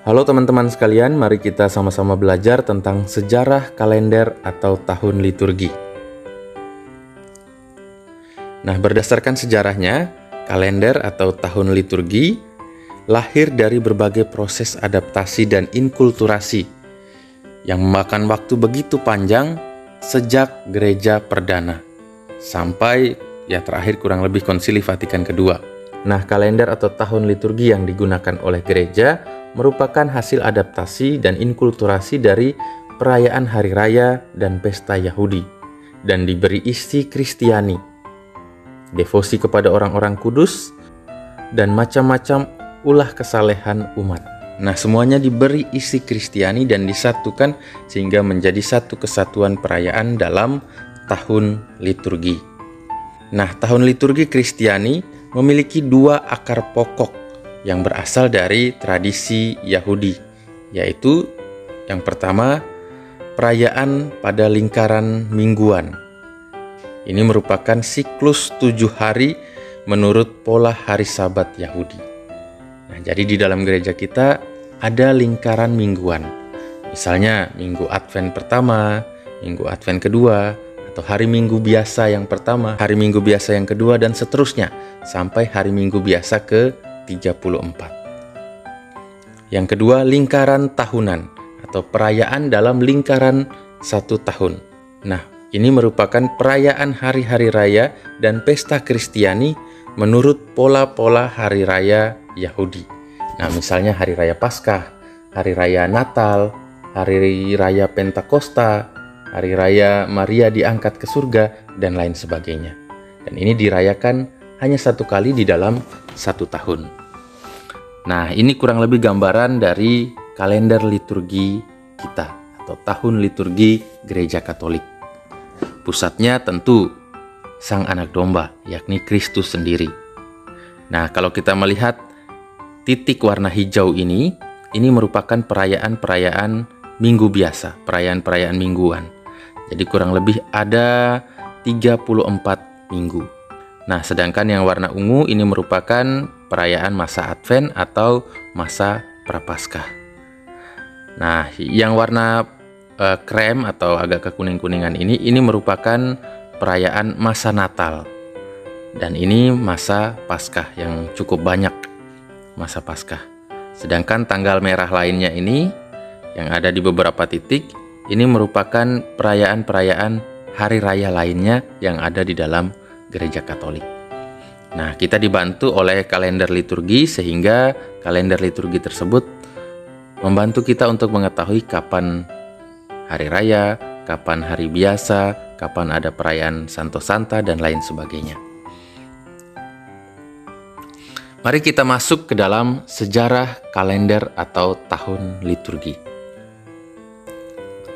Halo teman-teman sekalian, mari kita sama-sama belajar tentang sejarah kalender atau tahun liturgi. Nah, berdasarkan sejarahnya, kalender atau tahun liturgi lahir dari berbagai proses adaptasi dan inkulturasi yang memakan waktu begitu panjang sejak gereja perdana sampai terakhir kurang lebih Konsili Vatikan kedua. Nah, kalender atau tahun liturgi yang digunakan oleh gereja merupakan hasil adaptasi dan inkulturasi dari perayaan hari raya dan pesta Yahudi dan diberi isi Kristiani, devosi kepada orang-orang kudus, dan macam-macam ulah kesalehan umat. Nah, semuanya diberi isi Kristiani dan disatukan sehingga menjadi satu kesatuan perayaan dalam tahun liturgi. Nah, tahun liturgi Kristiani memiliki dua akar pokok yang berasal dari tradisi Yahudi, yaitu yang pertama, perayaan pada lingkaran mingguan. Ini merupakan siklus 7 hari menurut pola hari Sabat Yahudi. Nah, jadi di dalam gereja kita ada lingkaran mingguan. Misalnya Minggu Advent pertama, Minggu Advent kedua, atau hari Minggu biasa yang pertama, hari Minggu biasa yang kedua, dan seterusnya sampai hari Minggu biasa ke-34. Yang kedua, lingkaran tahunan atau perayaan dalam lingkaran 1 tahun. Nah, ini merupakan perayaan hari-hari raya dan pesta Kristiani menurut pola-pola hari raya Yahudi. Nah, misalnya hari raya Paskah, hari raya Natal, hari raya Pentakosta, hari raya Maria diangkat ke surga, dan lain sebagainya. Dan ini dirayakan hanya 1 kali di dalam 1 tahun. Nah, ini kurang lebih gambaran dari kalender liturgi kita atau tahun liturgi Gereja Katolik. Pusatnya tentu Sang Anak Domba, yakni Kristus sendiri. Nah, kalau kita melihat titik warna hijau ini merupakan perayaan-perayaan minggu biasa, perayaan-perayaan mingguan. Jadi kurang lebih ada 34 minggu. Nah, sedangkan yang warna ungu ini merupakan perayaan masa Advent atau masa Prapaskah. Nah, yang warna krem atau agak kekuning-kuningan ini merupakan perayaan masa Natal. Dan ini masa Paskah yang cukup banyak, masa Paskah. Sedangkan tanggal merah lainnya ini yang ada di beberapa titik, ini merupakan perayaan-perayaan hari raya lainnya yang ada di dalam Gereja Katolik. Nah, kita dibantu oleh kalender liturgi sehingga kalender liturgi tersebut membantu kita untuk mengetahui kapan hari raya, kapan hari biasa, kapan ada perayaan Santo Santa, dan lain sebagainya. Mari kita masuk ke dalam sejarah kalender atau tahun liturgi.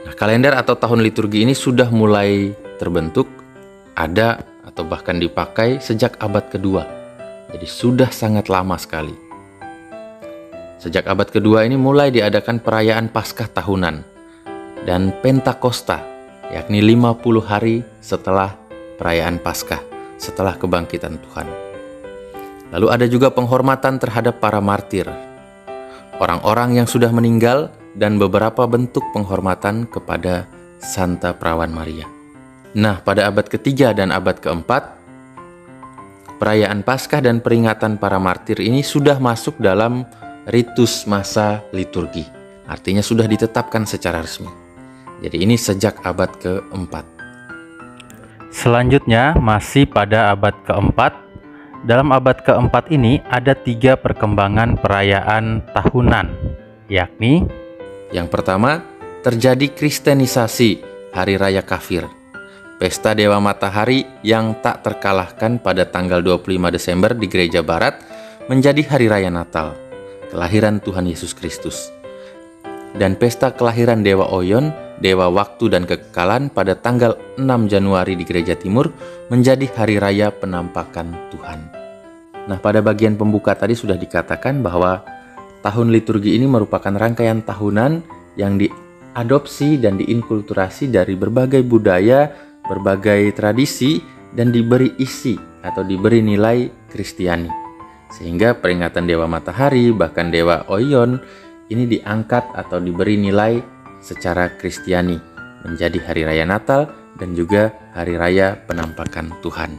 Nah, kalender atau tahun liturgi ini sudah mulai terbentuk, ada atau bahkan dipakai sejak abad kedua. Jadi sudah sangat lama sekali. Sejak abad kedua ini mulai diadakan perayaan Paskah tahunan dan Pentakosta, yakni 50 hari setelah perayaan Paskah, setelah kebangkitan Tuhan. Lalu ada juga penghormatan terhadap para martir, orang-orang yang sudah meninggal, dan beberapa bentuk penghormatan kepada Santa Perawan Maria. Nah, pada abad ketiga dan abad keempat, perayaan Paskah dan peringatan para martir ini sudah masuk dalam ritus masa liturgi. Artinya sudah ditetapkan secara resmi. Jadi ini sejak abad keempat. Selanjutnya, masih pada abad keempat. Dalam abad keempat ini ada 3 perkembangan perayaan tahunan, yakni yang pertama, terjadi kristenisasi hari raya kafir. Pesta Dewa Matahari yang tak terkalahkan pada tanggal 25 Desember di Gereja Barat menjadi hari raya Natal, kelahiran Tuhan Yesus Kristus. Dan pesta kelahiran Dewa Oyon, Dewa Waktu dan Kekekalan pada tanggal 6 Januari di Gereja Timur menjadi hari raya penampakan Tuhan. Nah, pada bagian pembuka tadi sudah dikatakan bahwa tahun liturgi ini merupakan rangkaian tahunan yang diadopsi dan diinkulturasi dari berbagai budaya, berbagai tradisi, dan diberi isi atau diberi nilai Kristiani. Sehingga peringatan Dewa Matahari, bahkan Dewa Oyon, ini diangkat atau diberi nilai secara Kristiani menjadi Hari Raya Natal dan juga Hari Raya Penampakan Tuhan.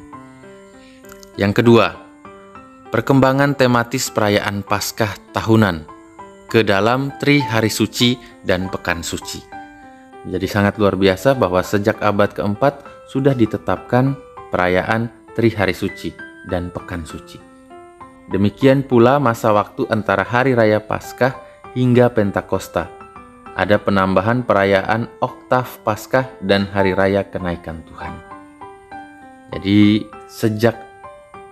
Yang kedua, perkembangan tematis perayaan Paskah tahunan ke dalam Tri Hari Suci dan Pekan Suci. Jadi sangat luar biasa bahwa sejak abad keempat sudah ditetapkan perayaan Tri Hari Suci dan Pekan Suci. Demikian pula masa waktu antara Hari Raya Paskah hingga Pentakosta. Ada penambahan perayaan Oktav Paskah dan Hari Raya Kenaikan Tuhan. Jadi sejak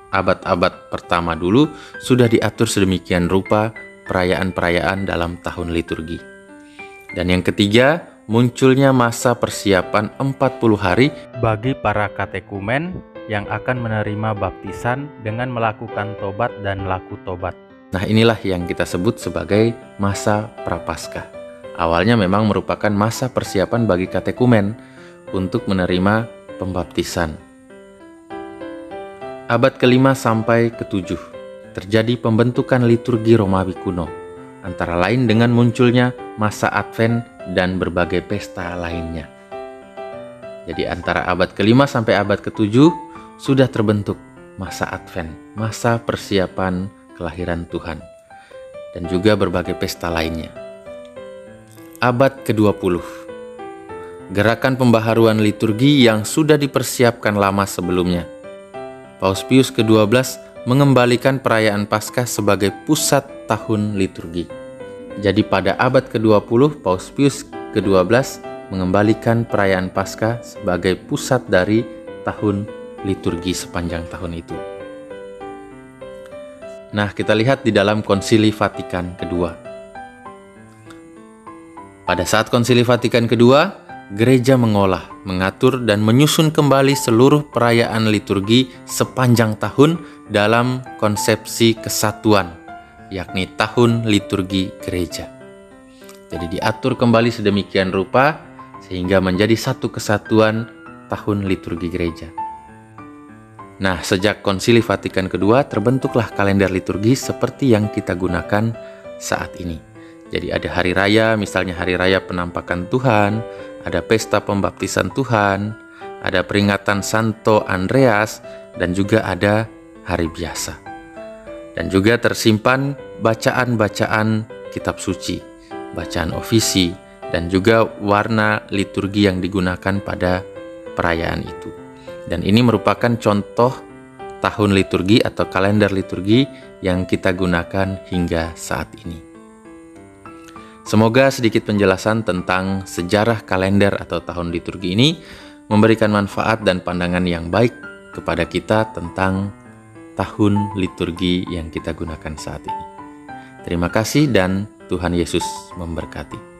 abad-abad pertama dulu sudah diatur sedemikian rupa perayaan-perayaan dalam tahun liturgi. Dan yang ketiga, munculnya masa persiapan 40 hari bagi para katekumen yang akan menerima baptisan dengan melakukan tobat dan laku tobat. Nah, inilah yang kita sebut sebagai masa Prapaskah. Awalnya memang merupakan masa persiapan bagi katekumen untuk menerima pembaptisan. Abad ke-5 sampai ke-7 terjadi pembentukan liturgi Romawi kuno, antara lain dengan munculnya masa Advent dan berbagai pesta lainnya. Jadi antara abad ke-5 sampai abad ke-7 sudah terbentuk masa Advent, masa persiapan kelahiran Tuhan, dan juga berbagai pesta lainnya. Abad ke-20, gerakan pembaharuan liturgi yang sudah dipersiapkan lama sebelumnya. Paus Pius ke-12 mengembalikan perayaan Paskah sebagai pusat tahun liturgi. Jadi pada abad ke-20, Paus Pius ke-12 mengembalikan perayaan Paskah sebagai pusat dari tahun liturgi sepanjang tahun itu. Nah, kita lihat di dalam Konsili Vatikan kedua. Pada saat Konsili Vatikan kedua, gereja mengolah, mengatur, dan menyusun kembali seluruh perayaan liturgi sepanjang tahun dalam konsepsi kesatuan, yakni tahun liturgi gereja. Jadi diatur kembali sedemikian rupa sehingga menjadi satu kesatuan tahun liturgi gereja. Nah, sejak Konsili Vatikan kedua terbentuklah kalender liturgi seperti yang kita gunakan saat ini. Jadi ada hari raya, misalnya Hari Raya Penampakan Tuhan, ada pesta pembaptisan Tuhan, ada peringatan Santo Andreas, dan juga ada hari biasa. Dan juga tersimpan bacaan-bacaan kitab suci, bacaan ofisi, dan juga warna liturgi yang digunakan pada perayaan itu. Dan ini merupakan contoh tahun liturgi atau kalender liturgi yang kita gunakan hingga saat ini. Semoga sedikit penjelasan tentang sejarah kalender atau tahun liturgi ini memberikan manfaat dan pandangan yang baik kepada kita tentang tahun liturgi yang kita gunakan saat ini. Terima kasih dan Tuhan Yesus memberkati.